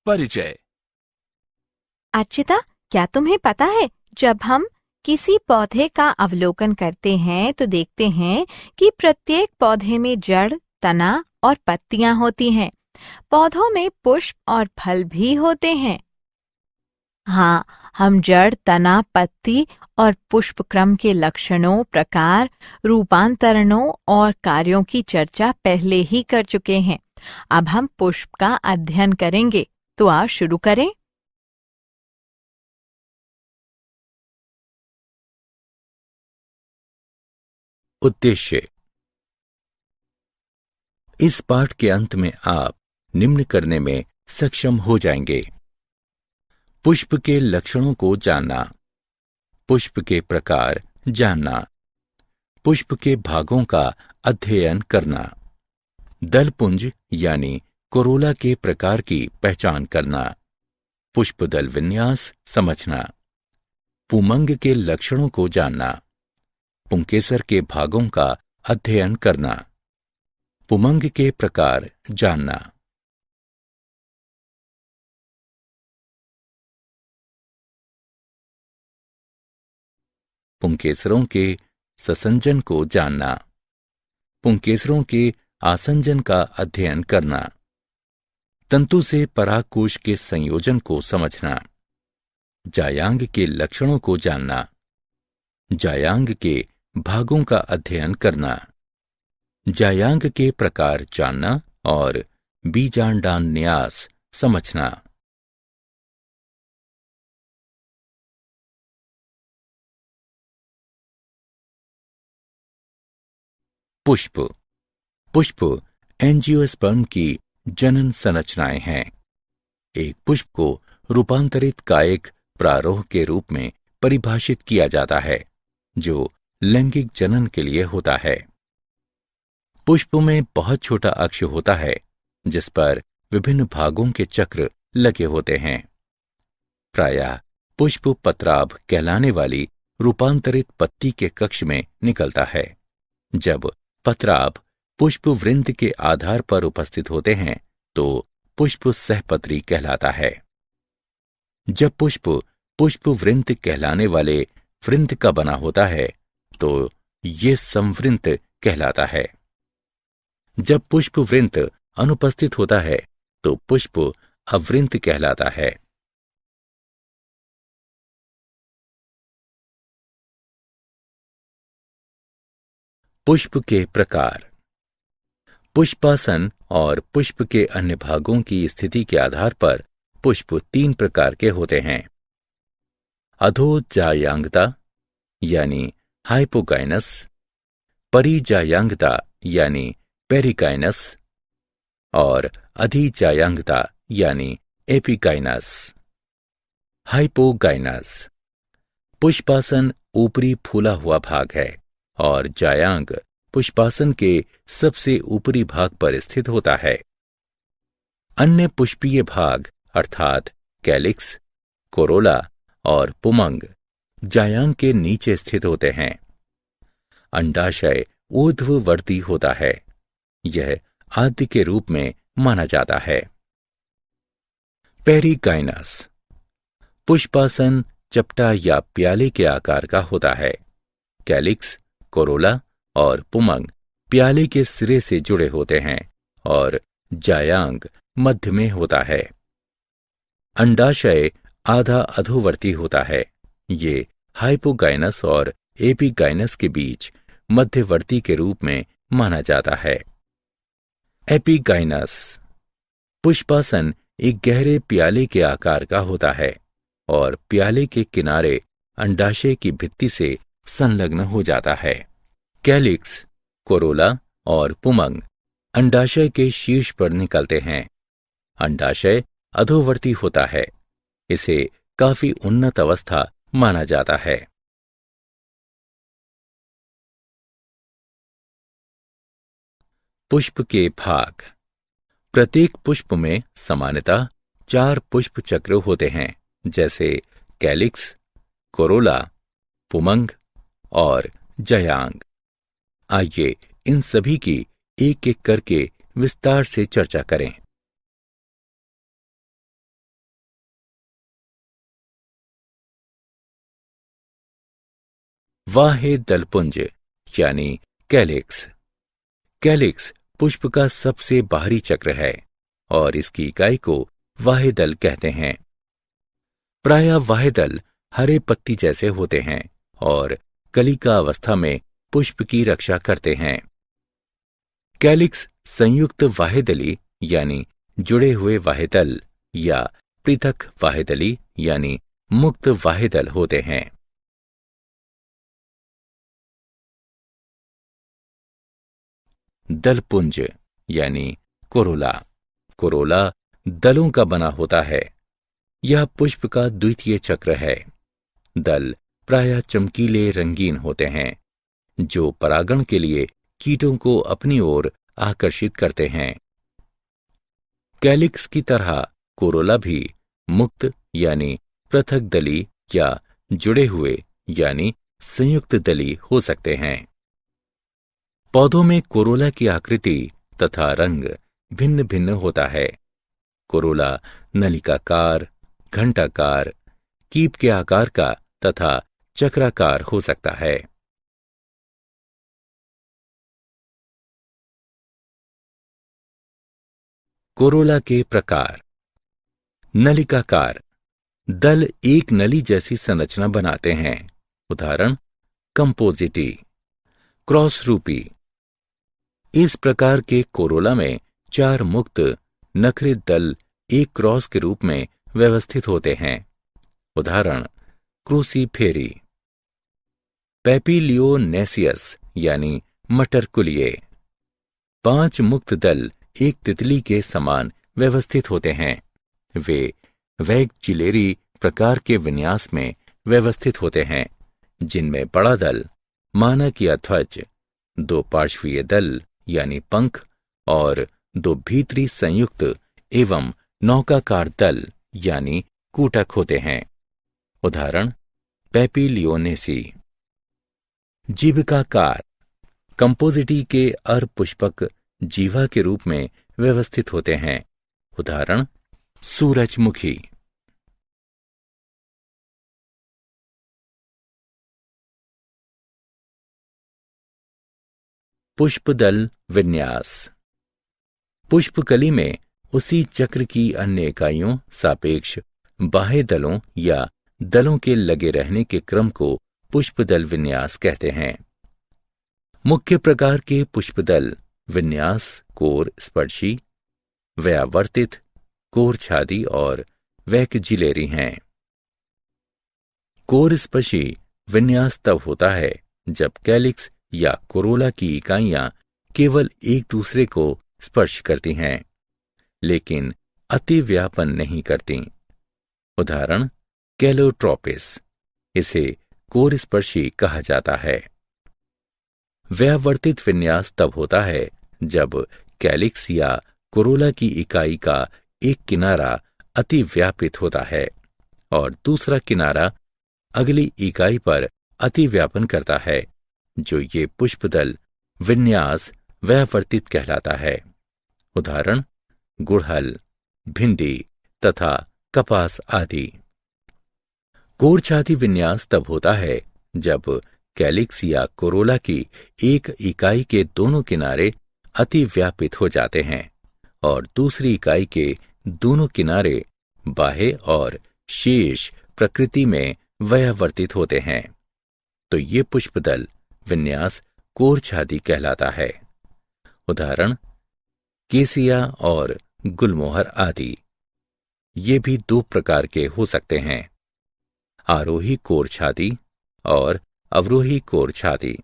परिचय। अर्चिता, क्या तुम्हें पता है, जब हम किसी पौधे का अवलोकन करते हैं तो देखते हैं कि प्रत्येक पौधे में जड़, तना और पत्तियां होती हैं। पौधों में पुष्प और फल भी होते हैं। हाँ, हम जड़, तना, पत्ती और पुष्प क्रम के लक्षणों, प्रकार, रूपांतरणों और कार्यों की चर्चा पहले ही कर चुके हैं। अब हम पुष्प का अध्ययन करेंगे, तो आओ शुरू करें। उद्देश्य। इस पाठ के अंत में आप निम्न करने में सक्षम हो जाएंगे: पुष्प के लक्षणों को जानना, पुष्प के प्रकार जानना, पुष्प के भागों का अध्ययन करना, दलपुंज यानी कोरोला के प्रकार की पहचान करना, पुष्पदल विन्यास समझना, पुमंग के लक्षणों को जानना, पुंकेसर के भागों का अध्ययन करना, पुमंग के प्रकार जानना। पुंकेसरों के ससंजन को जानना, पुंकेसरों के आसंजन का अध्ययन करना, तंतु से परागकोश के संयोजन को समझना, जायांग के लक्षणों को जानना, जायांग के भागों का अध्ययन करना, जायांग के प्रकार जानना और बीजांडान न्यास समझना। पुष्प। पुष्प एंजियोस्पर्म की जनन संरचनाएं हैं। एक पुष्प को रूपांतरित कायिक प्रारोह के रूप में परिभाषित किया जाता है, जो लैंगिक जनन के लिए होता है। पुष्प में बहुत छोटा अक्ष होता है, जिस पर विभिन्न भागों के चक्र लगे होते हैं। प्रायः पुष्प पत्राभ कहलाने वाली रूपांतरित पत्ती के कक्ष में निकलता है। जब पत्राभ पुष्प वृंत के आधार पर उपस्थित होते हैं तो पुष्प सहपत्री कहलाता है। जब पुष्प पुष्प वृंत कहलाने वाले वृंत का बना होता है तो ये संवृंत कहलाता है। जब पुष्प वृंत अनुपस्थित होता है तो पुष्प अवृंत कहलाता है। पुष्प के प्रकार। पुष्पासन और पुष्प के अन्य भागों की स्थिति के आधार पर पुष्प 3 प्रकार के होते हैं: अधोजायांगता यानी हाइपोगाइनस, परिजायांगता यानी पेरिकाइनस और अधिजायांगता यानी एपिकाइनस। हाइपोगाइनस। पुष्पासन ऊपरी फूला हुआ भाग है और जायांग पुष्पासन के सबसे ऊपरी भाग पर स्थित होता है। अन्य पुष्पीय भाग अर्थात कैलिक्स, कोरोला और पुमंग जायांग के नीचे स्थित होते हैं। अंडाशय ऊर्ध्ववर्ती होता है। यह आद्य के रूप में माना जाता है। पेरिकाइनस। पुष्पासन चपटा या प्याले के आकार का होता है। कैलिक्स, कोरोला और पुमंग प्याले के सिरे से जुड़े होते हैं और जायांग मध्य में होता है। अंडाशय आधा अधोवर्ती होता है। ये हाइपोगाइनस और एपिगाइनस के बीच मध्यवर्ती के रूप में माना जाता है। एपिगाइनस। पुष्पासन एक गहरे प्याले के आकार का होता है और प्याले के किनारे अंडाशय की भित्ति से संलग्न हो जाता है। कैलिक्स, कोरोला और पुमंग अंडाशय के शीर्ष पर निकलते हैं। अंडाशय अधोवर्ती होता है। इसे काफी उन्नत अवस्था माना जाता है। पुष्प के भाग। प्रत्येक पुष्प में सामान्यतः 4 पुष्प चक्र होते हैं, जैसे कैलिक्स, कोरोला, पुमंग और जायांग। आइए इन सभी की एक एक करके विस्तार से चर्चा करें। वाहे दलपुंज यानी कैलिक्स। कैलिक्स पुष्प का सबसे बाहरी चक्र है और इसकी इकाई को वाहे दल कहते हैं। प्रायः वाहे दल हरे पत्ती जैसे होते हैं और कलिका अवस्था में पुष्प की रक्षा करते हैं। कैलिक्स संयुक्त वाहेदली यानी जुड़े हुए वाहेदल या पृथक वाहेदली यानी मुक्त वाहेदल होते हैं। दलपुंज यानी कोरोला। कोरोला दलों का बना होता है। यह पुष्प का द्वितीय चक्र है। दल प्रायः चमकीले रंगीन होते हैं जो परागण के लिए कीटों को अपनी ओर आकर्षित करते हैं। कैलिक्स की तरह कोरोला भी मुक्त यानी पृथक दली या जुड़े हुए यानी संयुक्त दली हो सकते हैं। पौधों में कोरोला की आकृति तथा रंग भिन्न भिन्न होता है। कोरोला नलिकाकार, घंटाकार, कीप के आकार का तथा चक्राकार हो सकता है। कोरोला के प्रकार। नलिकाकार दल एक नली जैसी संरचना बनाते हैं। उदाहरण कंपोजिटी। क्रॉस रूपी इस प्रकार के कोरोला में 4 मुक्त नखरित दल एक क्रॉस के रूप में व्यवस्थित होते हैं। उदाहरण क्रूसीफेरी। पेपिलियोनेसियस यानी मटरकुलिये 5 मुक्त दल एक तितली के समान व्यवस्थित होते हैं। वे वैगजिलेरी प्रकार के विन्यास में व्यवस्थित होते हैं जिनमें बड़ा दल मानक या ध्वज, 2 पार्श्वीय दल यानी पंख और 2 भीतरी संयुक्त एवं नौकाकार दल यानी कूटक होते हैं। उदाहरण पेपिलियोनेसी। जीविकाकार कंपोजिटी के अर्धपुष्पक जीवा के रूप में व्यवस्थित होते हैं। उदाहरण सूरजमुखी। पुष्पदल विन्यास। पुष्पकली में उसी चक्र की अन्य इकाइयों सापेक्ष बाह्य दलों या दलों के लगे रहने के क्रम को पुष्पदल विन्यास कहते हैं। मुख्य प्रकार के पुष्पदल विन्यास कोर स्पर्शी, व्यावर्तित, कोर छादी और वैकजिलेरी हैं। कोर स्पर्शी विन्यास तब होता है जब कैलिक्स या कोरोला की इकाइयां केवल एक दूसरे को स्पर्श करती हैं लेकिन अतिव्यापन नहीं करती। उदाहरण कैलोट्रोपिस। इसे कोर स्पर्शी कहा जाता है। व्यावर्तित विन्यास तब होता है जब कैलिक्स या कोरोला की इकाई का एक किनारा अतिव्यापित होता है और दूसरा किनारा अगली इकाई पर अतिव्यापन करता है, जो ये पुष्पदल विन्यास व्यावर्तित कहलाता है। उदाहरण गुड़हल, भिंडी तथा कपास आदि। कोर छाती विन्यास तब होता है जब कैलिक्स या कोरोला की एक इकाई के दोनों किनारे अतिव्यापित हो जाते हैं और दूसरी इकाई के दोनों किनारे बाह्य और शेष प्रकृति में व्यावर्तित होते हैं, तो ये पुष्पदल विन्यास कोर छाती कहलाता है। उदाहरण केसिया और गुलमोहर आदि। ये भी 2 प्रकार के हो सकते हैं, आरोही कोर छाती और अवरोही कोर छाती।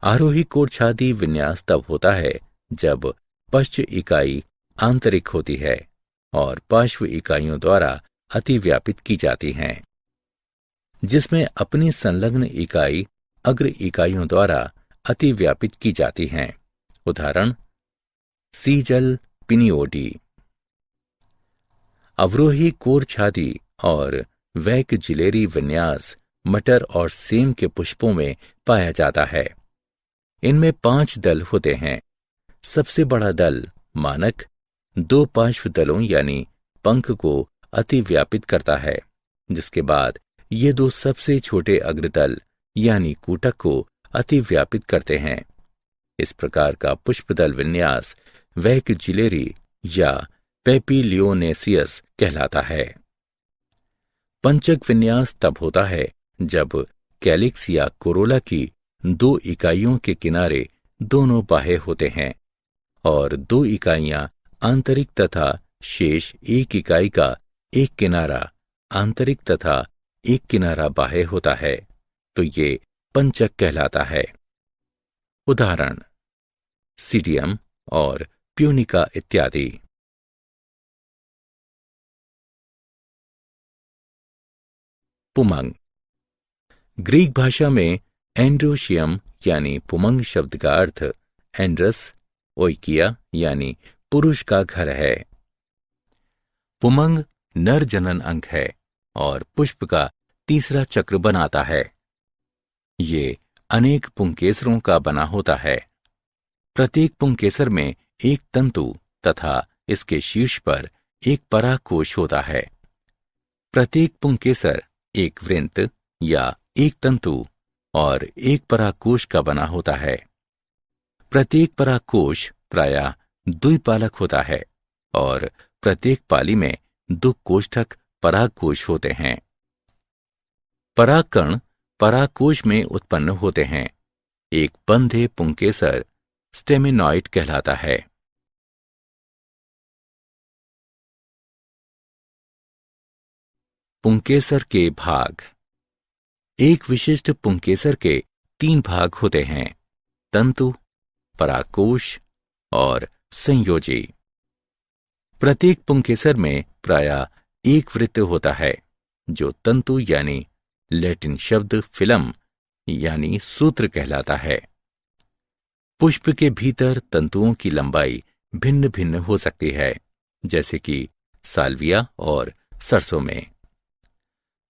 आरोही कोर छाती विन्यास तब होता है जब पश्च इकाई आंतरिक होती है और पार्श्व इकाइयों द्वारा अतिव्यापित की जाती हैं, जिसमें अपनी संलग्न इकाई अग्र इकाइयों द्वारा अतिव्यापित की जाती हैं। उदाहरण सीजल पिनियोडी। अवरोही कोर छाती और वैकजिलेरी विन्यास मटर और सेम के पुष्पों में पाया जाता है। इनमें 5 दल होते हैं। सबसे बड़ा दल मानक 2 पार्श्व दलों यानी पंख को अतिव्यापित करता है, जिसके बाद ये 2 सबसे छोटे अग्रदल यानी कूटक को अतिव्यापित करते हैं। इस प्रकार का पुष्पदल विन्यास वैकजिलेरी या पेपिलियोनेसियस कहलाता है। पंचक विन्यास तब होता है जब कैलिक्स या कोरोला की 2 इकाइयों के किनारे दोनों बाह्य होते हैं और 2 इकाइयां आंतरिक तथा शेष 1 इकाई का एक किनारा आंतरिक तथा एक किनारा बाह्य होता है, तो ये पंचक कहलाता है। उदाहरण सीडियम और प्यूनिका इत्यादि। पुमंग। ग्रीक भाषा में एंड्रोशियम यानी पुमंग शब्द का अर्थ एंड्रस ओइकिया यानी पुरुष का घर है। पुमंग नर जनन अंग है और पुष्प का तीसरा चक्र बनाता है। ये अनेक पुंकेसरों का बना होता है। प्रत्येक पुंकेसर में एक तंतु तथा इसके शीर्ष पर एक परागकोश होता है। प्रत्येक पुंकेसर एक वृंत या एक तंतु और एक परागकोश का बना होता है। प्रत्येक परागकोश प्रायः द्विपालक होता है और प्रत्येक पाली में 2 कोष्ठक परागकोश होते हैं। परागकण परागकोश में उत्पन्न होते हैं। एक बंधे पुंकेसर स्टेमिनॉइड कहलाता है। पुंकेसर के भाग। एक विशिष्ट पुंकेसर के 3 भाग होते हैं: तंतु, परागकोश और संयोजी। प्रत्येक पुंकेसर में प्रायः एक वृत्त होता है जो तंतु यानी लैटिन शब्द फिलम यानी सूत्र कहलाता है। पुष्प के भीतर तंतुओं की लंबाई भिन्न भिन्न हो सकती है, जैसे कि साल्विया और सरसों में।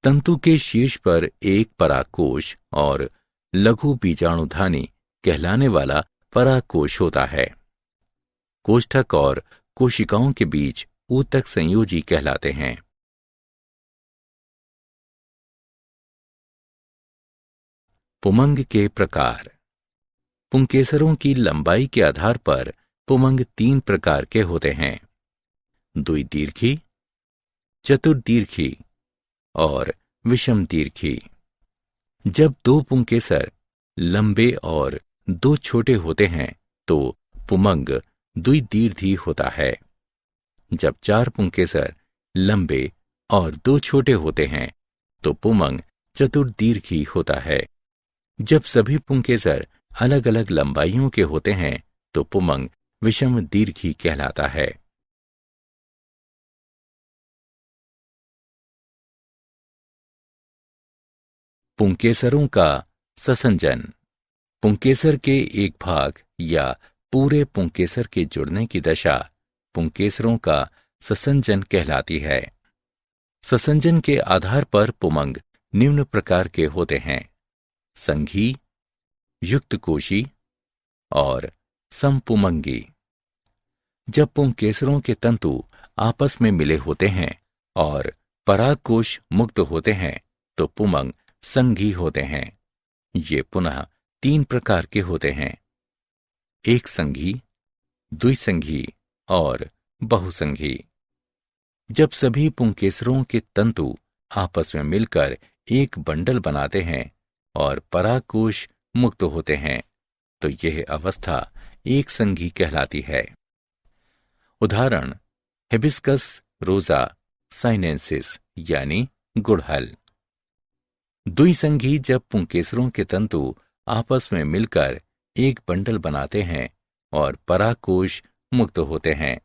तंतु के शीर्ष पर एक परागकोश और लघु बीजाणुधानी कहलाने वाला परागकोश होता है। कोष्ठक और कोशिकाओं के बीच ऊतक संयोजी कहलाते हैं। पुमंग के प्रकार। पुंकेसरों की लंबाई के आधार पर पुमंग 3 प्रकार के होते हैं: द्विदीर्घी, चतुर्दीर्घी और विषम दीर्घी। जब 2 पुंकेसर लंबे और 2 छोटे होते हैं तो पुमंग द्विदीर्घी होता है। जब 4 पुंकेसर लंबे और 2 छोटे होते हैं तो पुमंग चतुर्दीर्घी होता है। जब सभी पुंकेसर अलग अलग लंबाइयों के होते हैं तो पुमंग विषम दीर्घी कहलाता है। पुंकेसरों का ससंजन। पुंकेसर के एक भाग या पूरे पुंकेसर के जुड़ने की दशा पुंकेसरों का ससंजन कहलाती है। ससंजन के आधार पर पुमंग निम्न प्रकार के होते हैं: संघी, युक्तकोशी और समपुमंगी। जब पुंकेसरों के तंतु आपस में मिले होते हैं और परागकोश मुक्त होते हैं तो पुमंग संघी होते हैं। ये पुनः 3 प्रकार के होते हैं: एक संघी, द्विसंघी और बहुसंघी। जब सभी पुंकेसरों के तंतु आपस में मिलकर एक बंडल बनाते हैं और परागकोश मुक्त होते हैं तो यह अवस्था एक संघी कहलाती है। उदाहरण हिबिस्कस रोजा साइनेंसिस यानी गुड़हल। द्विसंघी जब पुंकेसरों के तंतु आपस में मिलकर एक बंडल बनाते हैं और परागकोश मुक्त होते हैं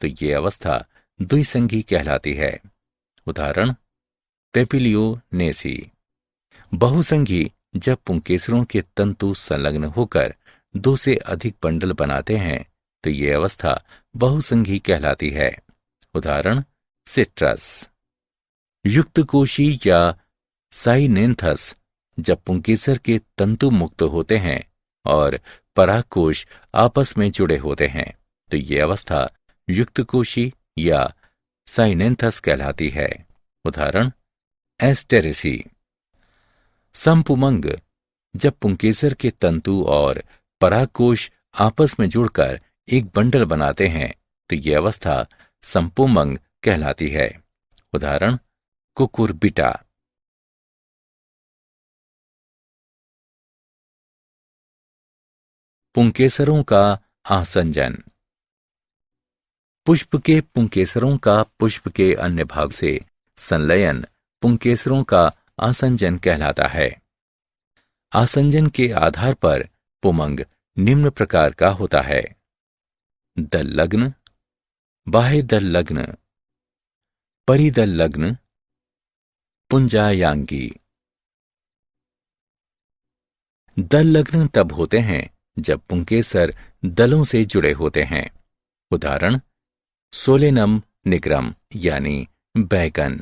तो ये अवस्था द्विसंघी कहलाती है। उदाहरण पेपिलियोनेसी। बहुसंघी जब पुंकेसरों के तंतु संलग्न होकर 2 से अधिक बंडल बनाते हैं तो ये अवस्था बहुसंघी कहलाती है। उदाहरण सिट्रस। युक्तकोशी या साइनेंथस जब पुंकेसर के तंतु मुक्त होते हैं और परागकोश आपस में जुड़े होते हैं तो ये अवस्था युक्तकोशी या साइनेंथस कहलाती है। उदाहरण एस्टेरेसी। समपुमंग जब पुंकेसर के तंतु और परागकोश आपस में जुड़कर एक बंडल बनाते हैं तो ये अवस्था संपोमंग कहलाती है। उदाहरण कुकुरबिटा। पुंकेसरों का आसंजन। पुष्प के पुंकेसरों का पुष्प के अन्य भाग से संलयन पुंकेसरों का आसंजन कहलाता है। आसंजन के आधार पर पुमंग निम्न प्रकार का होता है: दल लग्न, बाह्य दल लग्न, परिदल लग्न, पुंजायांगी। दल लग्न तब होते हैं जब पुंकेसर दलों से जुड़े होते हैं। उदाहरण सोलेनम निग्रम यानी बैगन।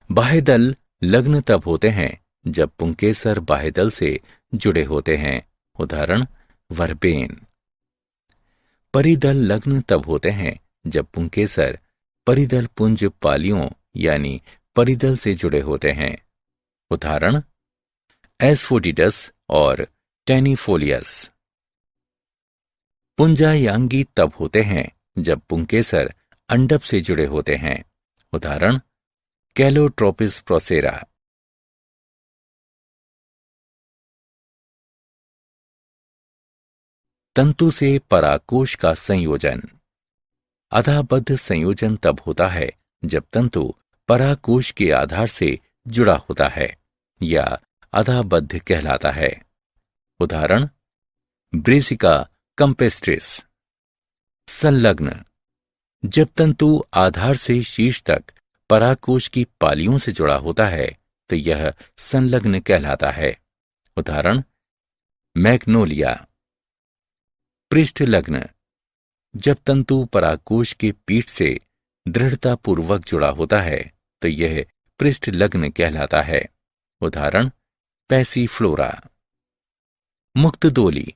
बाह्यदल लग्न तब होते हैं जब पुंकेसर बाह्यदल से जुड़े होते हैं। उदाहरण वर्बेन। परिदल लग्न तब होते हैं जब पुंकेसर परिदल पुंज पालियों यानी परिदल से जुड़े होते हैं। उदाहरण एस्फोडिडस और टेनिफोलियस। पुंजायांगी तब होते हैं जब पुंकेसर अंडप से जुड़े होते हैं। उदाहरण कैलोट्रोपिस प्रोसेरा। तंतु से परागकोश का संयोजन। अधाबद्ध संयोजन तब होता है जब तंतु परागकोश के आधार से जुड़ा होता है या अधाबद्ध कहलाता है। उदाहरण ब्रेसिका कंपेस्ट्रिस। संलग्न। जब तंतु आधार से शीर्ष तक परागकोश की पालियों से जुड़ा होता है तो यह संलग्न कहलाता है। उदाहरण मैग्नोलिया। पृष्ठलग्न। जब तंतु परागकोश के पीठ से दृढ़तापूर्वक जुड़ा होता है तो यह पृष्ठलग्न कहलाता है। उदाहरण पैसीफ्लोरा। मुक्त डोली।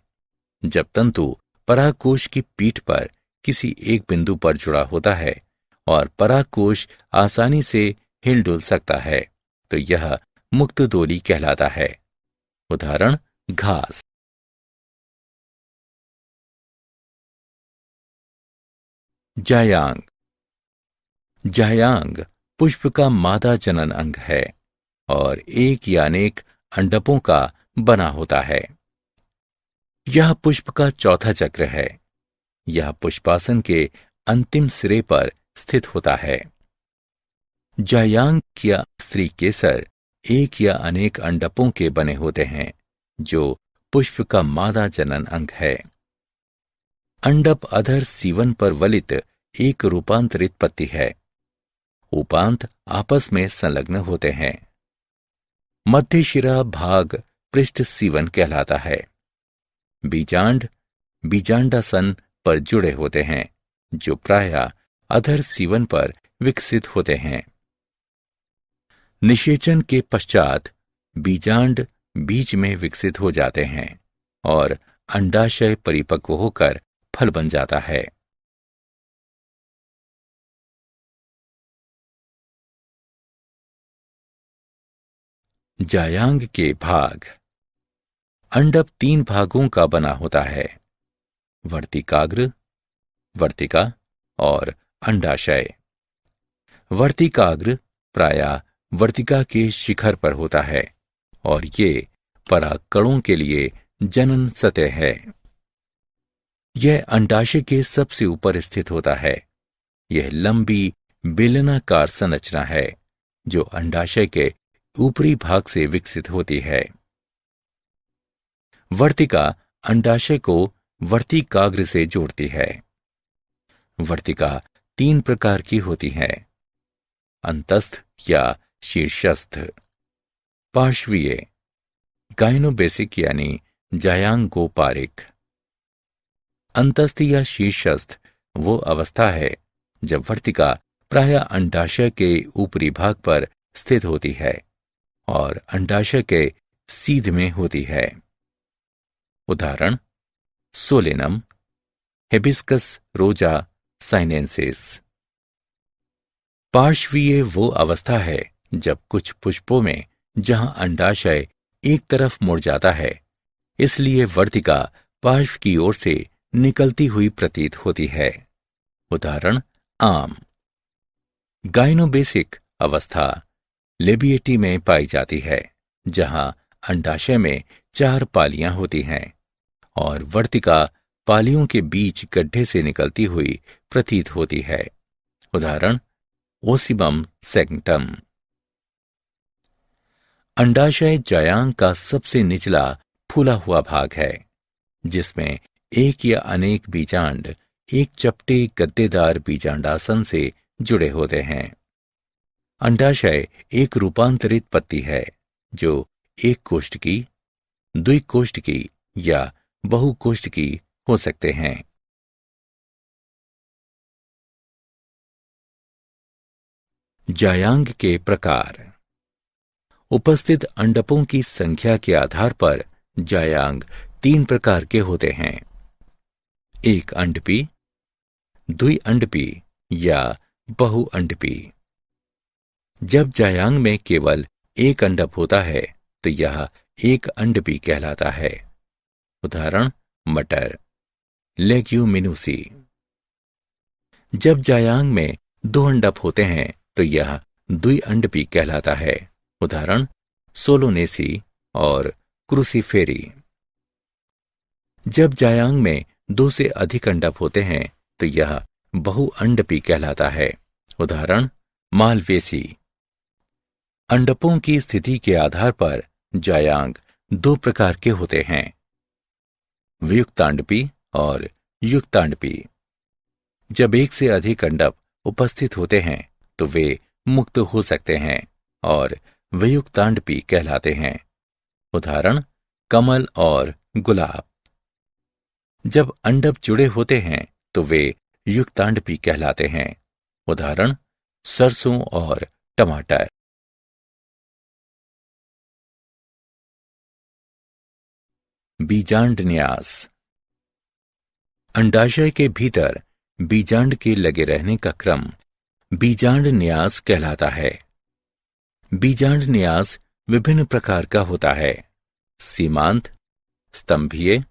जब तंतु परागकोश की पीठ पर किसी एक बिंदु पर जुड़ा होता है और परागकोश आसानी से हिलडुल सकता है तो यह मुक्त डोली कहलाता है। उदाहरण घास। जायांग। जायांग पुष्प का मादा जनन अंग है और एक या अनेक अंडकों का बना होता है। यह पुष्प का चौथा चक्र है। यह पुष्पासन के अंतिम सिरे पर स्थित होता है। जायांग या स्त्री केसर एक या अनेक अंडकों के बने होते हैं जो पुष्प का मादा जनन अंग है। अंडप अधर सीवन पर वलित एक रूपांतरित पत्ती है। उपांत आपस में संलग्न होते हैं। मध्य शिरा भाग पृष्ठ सीवन कहलाता है। बीजांड बीजांडासन पर जुड़े होते हैं जो प्रायः अधर सीवन पर विकसित होते हैं। निषेचन के पश्चात बीजांड बीज में विकसित हो जाते हैं और अंडाशय परिपक्व होकर फल बन जाता है। जायांग के भाग। अंडप 3 भागों का बना होता है: वर्तिकाग्र, वर्तिका और अंडाशय। वर्तिकाग्र प्रायः वर्तिका के शिखर पर होता है और ये परागकणों के लिए जनन सतह है। यह अंडाशय के सबसे ऊपर स्थित होता है। यह लंबी बेलनाकार संरचना है जो अंडाशय के ऊपरी भाग से विकसित होती है। वर्तिका अंडाशय को वर्तिकाग्र से जोड़ती है। वर्तिका 3 प्रकार की होती है: अंतस्थ या शीर्षस्थ, पार्श्वीय, गाइनोबेसिक यानी जायांगोपारिक। अंतस्थ या शीर्षस्थ वो अवस्था है जब वर्तिका प्रायः अंडाशय के ऊपरी भाग पर स्थित होती है और अंडाशय के सीध में होती है। उदाहरण सोलेनम, हिबिस्कस रोजा साइनेंसिस। पार्श्वीय वो अवस्था है जब कुछ पुष्पों में जहां अंडाशय एक तरफ मुड़ जाता है, इसलिए वर्तिका पार्श्व की ओर से निकलती हुई प्रतीत होती है। उदाहरण आम। गाइनोबेसिक अवस्था लेबिएटी में पाई जाती है, जहां अंडाशय में 4 पालियां होती हैं और वर्तिका पालियों के बीच गड्ढे से निकलती हुई प्रतीत होती है। उदाहरण ओसिबम सेगमेंटम। अंडाशय जायांग का सबसे निचला फूला हुआ भाग है, जिसमें एक या अनेक बीजांड एक चपटे गद्देदार बीजांडासन से जुड़े होते हैं। अंडाशय एक रूपांतरित पत्ती है जो एक कोष्ठकी, द्विकोष्ठकी या बहुकोष्ठकी हो सकते हैं। जायांग के प्रकार। उपस्थित अंडकों की संख्या के आधार पर जायांग 3 प्रकार के होते हैं। एक अंडपी, द्विअंडपी या बहुअंडपी। जब जायांग में केवल एक अंडक होता है तो यह एक अंडपी कहलाता है। उदाहरण मटर, लेग्यूमिनोसी। जब जायांग में 2 अंडक होते हैं तो यह द्विअंडपी कहलाता है। उदाहरण सोलोनेसी और क्रूसीफेरी। जब जायांग में 2 से अधिक अंडक होते हैं तो यह बहुअंडपी कहलाता है। उदाहरण मालवेसी। अंडकों की स्थिति के आधार पर जायांग 2 प्रकार के होते हैं, वियुक्तांडपी और युक्तांडपी। जब एक से अधिक अंडक उपस्थित होते हैं तो वे मुक्त हो सकते हैं और वियुक्तांडपी कहलाते हैं। उदाहरण कमल और गुलाब। जब अंडक जुड़े होते हैं तो वे युक्तांडपी कहलाते हैं। उदाहरण सरसों और टमाटर। बीजांड न्यास। अंडाशय के भीतर बीजांड के लगे रहने का क्रम बीजांड न्यास कहलाता है। बीजांड न्यास विभिन्न प्रकार का होता है। सीमांत, स्तंभीय,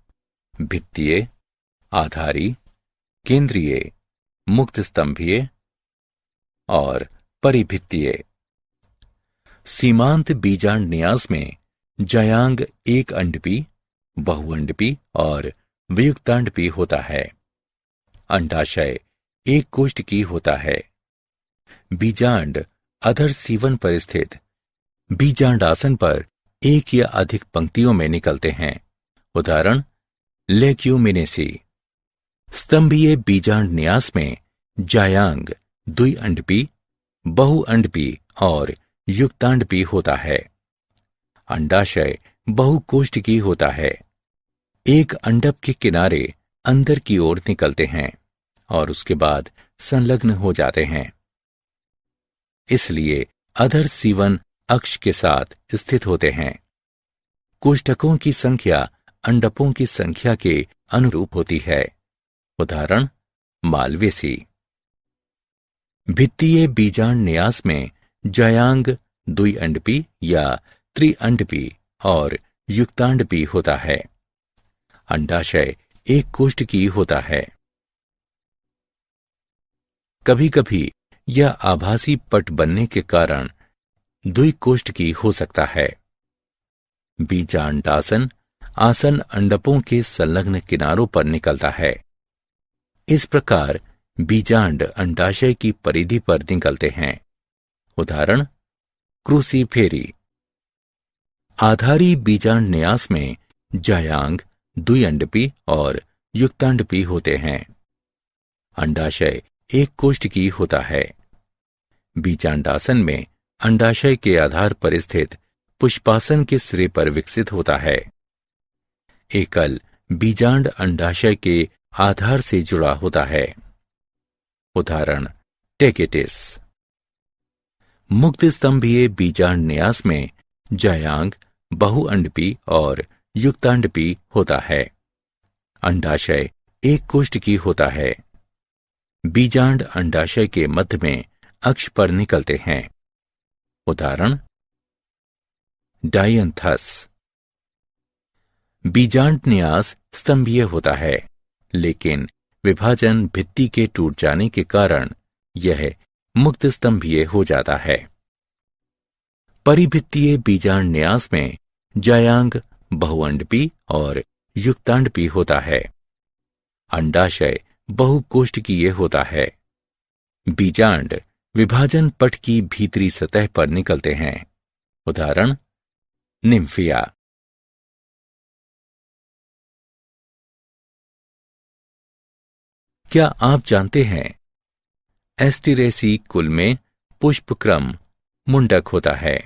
भित्तीय, आधारी, केंद्रीय, मुक्त स्तंभीय और परिभित्तीय। सीमांत बीजांड न्यास में जायांग एक अंडपी, बहुअंडपी और वियुक्तांडपी होता है। अंडाशय एक कोष्ठकी होता है। बीजांड अधर सीवन पर स्थित बीजांडासन पर एक या अधिक पंक्तियों में निकलते हैं। उदाहरण लेग्यूमिनेसी। स्तंभीय बीजांड न्यास में जायांग द्विअंडपी, बहुअंडपी और युक्तांडपी होता है। अंडाशय बहुकोष्ठकी होता है। एक अंडक के किनारे अंदर की ओर निकलते हैं और उसके बाद संलग्न हो जाते हैं, इसलिए अधर सीवन अक्ष के साथ स्थित होते हैं। कोष्ठकों की संख्या अंडकों की संख्या के अनुरूप होती है। उदाहरण मालवेसी। भित्तीय बीजांड न्यास में जायांग द्विअंडपी या त्रिअंडपी और युक्तांडपी होता है। अंडाशय एक कोष्ठकी होता है। कभी कभी यह आभासी पट बनने के कारण द्विकोष्ठकी हो सकता है। बीजांडासन आसन अंडकों के संलग्न किनारों पर निकलता है। इस प्रकार बीजांड अंडाशय की परिधि पर निकलते हैं। उदाहरण क्रूसीफेरी। आधारी बीजांड न्यास में जायांग द्विअंडपी और युक्तांडपी होते हैं। अंडाशय एक कोष्ठकी होता है। बीजांडासन में अंडाशय के आधार पर स्थित पुष्पासन के सिरे पर विकसित होता है। एकल बीजांड अंडाशय के आधार से जुड़ा होता है। उदाहरण टेकेटिस। मुक्त स्तंभीय बीजांड न्यास में जायांग बहुअंडपी और युक्तांडपी होता है। अंडाशय एक कोष्ठकी होता है। बीजांड अंडाशय के मध्य में अक्ष पर निकलते हैं। उदाहरण डायंथस। बीजांड न्यास स्तंभीय होता है, लेकिन विभाजन भित्ति के टूट जाने के कारण यह मुक्त स्तंभीय हो जाता है। परिभित्तीय बीजांड न्यास में जायांग बहुअंडपी और युक्तांडपी होता है। अंडाशय बहुकोष्ठकीय होता है। बीजांड विभाजन पट की भीतरी सतह पर निकलते हैं। उदाहरण निम्फिया। क्या आप जानते हैं एस्टेरेसी कुल में पुष्पक्रम मुंडक होता है।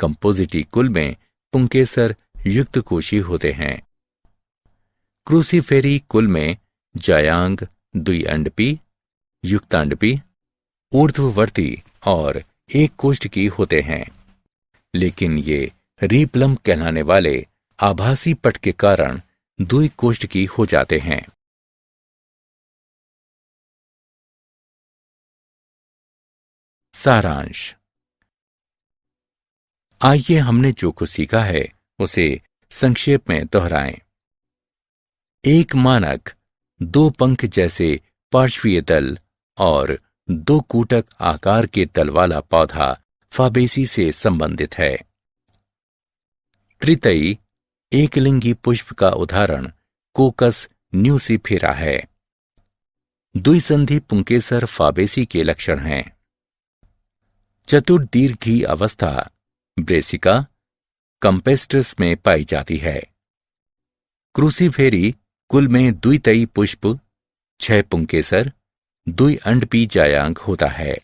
कंपोजिटी कुल में पुंकेसर युक्त कोशी होते हैं। क्रूसीफेरी कुल में जायांग द्विअंडपी, युक्तांडपी, ऊर्ध्ववर्ती और एक कोष्ठकी होते हैं, लेकिन ये रीप्लम कहलाने वाले आभासी पट के कारण द्विकोष्ठकी हो जाते हैं। सारांश। आइए हमने जो कुछ सीखा है उसे संक्षेप में दोहराएं। एक मानक 2 पंख जैसे पार्श्वीय तल और 2 कूटक आकार के तल वाला पौधा फाबेसी से संबंधित है। त्रितयी एकलिंगी पुष्प का उदाहरण कोकस न्यूसीफेरा है। द्विसंधि पुंकेसर फाबेसी के लक्षण हैं। चतुर्दीर्घी अवस्था ब्रेसिका कंपेस्ट्रस में पाई जाती है। क्रूसीफेरी कुल में द्वितयी पुष्प 6 पुंकेसर द्विअंडपी जायांग होता है।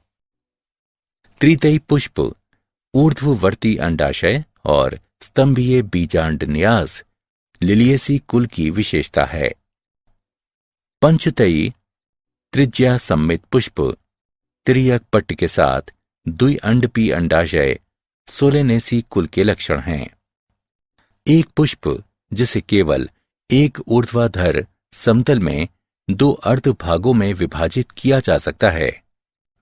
त्रितयी पुष्प ऊर्ध्ववर्ती अंडाशय और स्तंभीय बीजांड न्यास लिलिएसी कुल की विशेषता है। पंचतयी त्रिज्या सम्मित पुष्प तिर्यक पट्ट के साथ द्विअंडपी अंडाशय सोलेनेसी कुल के लक्षण हैं। एक पुष्प जिसे केवल एक ऊर्ध्वाधर समतल में 2 अर्ध भागों में विभाजित किया जा सकता है,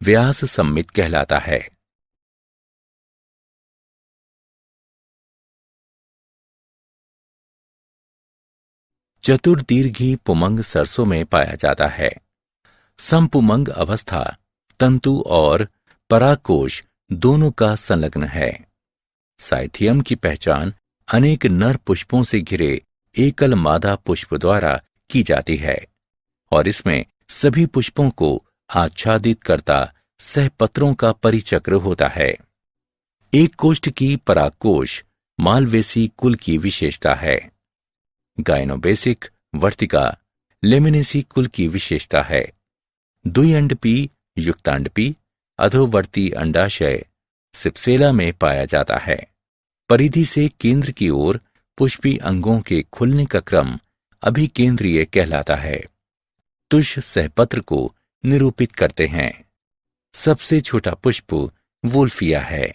व्यास सम्मित कहलाता है। चतुर्दीर्घी पुमंग सरसों में पाया जाता है। समपुमंग अवस्था तंतु और परागकोश दोनों का संलग्न है। साइथियम की पहचान अनेक नर पुष्पों से घिरे एकल मादा पुष्प द्वारा की जाती है और इसमें सभी पुष्पों को आच्छादित करता सहपत्रों का परिचक्र होता है। एक कोष्ठ की परागकोश मालवेसी कुल की विशेषता है। गाइनोबेसिक वर्तिका लेमिनेसी कुल की विशेषता है। द्विअंडपी युक्तांडपी अधोवर्ती अंडाशय सिप्सेला में पाया जाता है। परिधि से केंद्र की ओर पुष्पी अंगों के खुलने का क्रम अभिकेंद्रीय कहलाता है। तुष सहपत्र को निरूपित करते हैं। सबसे छोटा पुष्प वोल्फिया है।